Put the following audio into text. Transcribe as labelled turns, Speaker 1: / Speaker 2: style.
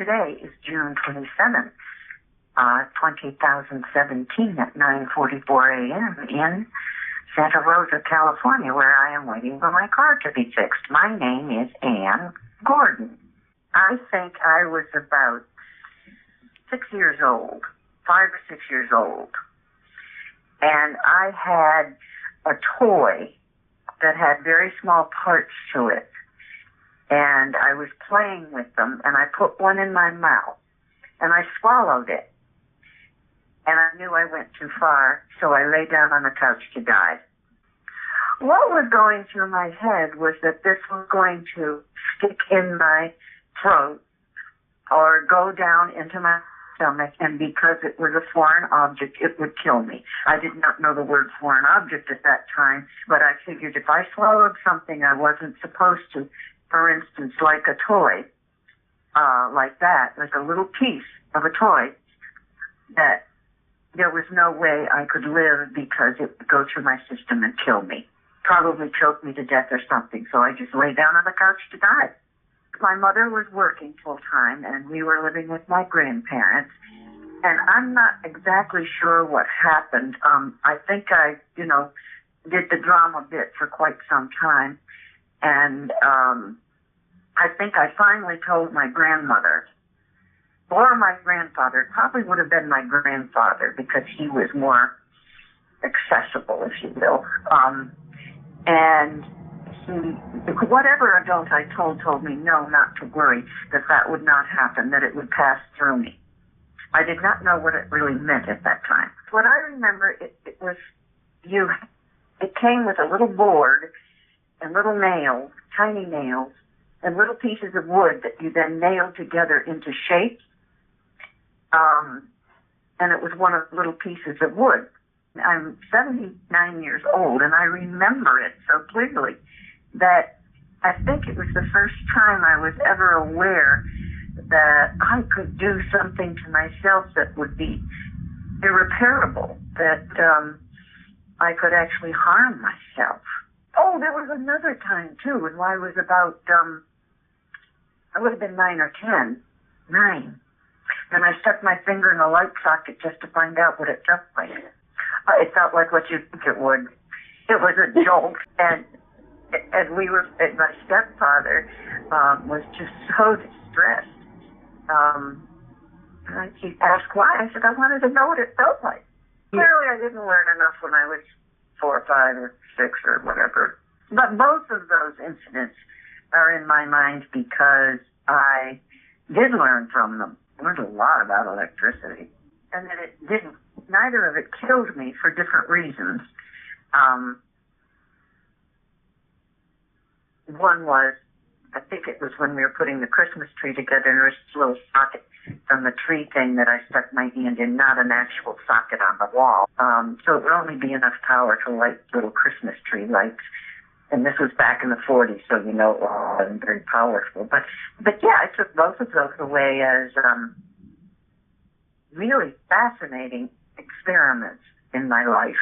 Speaker 1: today is June 27th, 2017 at 9:44 a.m. in Santa Rosa, California, where I am waiting for my car to be fixed. My name is Ann Gordon. I think I was about 6 years old, 5 or 6 years old, and I had a toy that had very small parts to it, and I was playing with them, and I put one in my mouth, and I swallowed it, and I knew I went too far, so I lay down on the couch to die. What was going through my head was that this was going to stick in my throat or go down into my stomach, and because it was a foreign object, it would kill me. I did not know the word foreign object at that time, but I figured if I swallowed something I wasn't supposed to, for instance, like a toy, like that, like a little piece of a toy, that there was no way I could live because it would go through my system and kill me. Probably choke me to death or something, so I just lay down on the couch to die. My mother was working full time, and we were living with my grandparents, and I'm not exactly sure what happened. I think I, did the drama bit for quite some time, and I think I finally told my grandmother, or my grandfather. It probably would have been my grandfather, because he was more accessible, if you will. And whatever adult I told me no, not to worry, that would not happen, that it would pass through me. I did not know what it really meant at that time. What I remember, it came with a little board and little nails, tiny nails, and little pieces of wood that you then nailed together into shapes. And it was one of the little pieces of wood. I'm 79 years old, and I remember it so clearly that I think it was the first time I was ever aware that I could do something to myself that would be irreparable, that I could actually harm myself. Oh, there was another time, too, when I was about, I would have been 9 or 10. 9. And I stuck my finger in a light socket just to find out what it felt like. It felt like what you think it would. It was a jolt, and my stepfather was just so distressed. And he asked why. I said, I wanted to know what it felt like. Clearly, I didn't learn enough when I was 4 or 5 or 6 or whatever. But both of those incidents are in my mind because I did learn from them. I learned a lot about electricity. And that neither of it killed me for different reasons. One was, I think it was when we were putting the Christmas tree together, and there was a little socket from the tree thing that I stuck my hand in, not an actual socket on the wall. So it would only be enough power to light little Christmas tree lights. And this was back in the 40s, so it wasn't very powerful. But yeah, I took both of those away as really fascinating experiments in my life.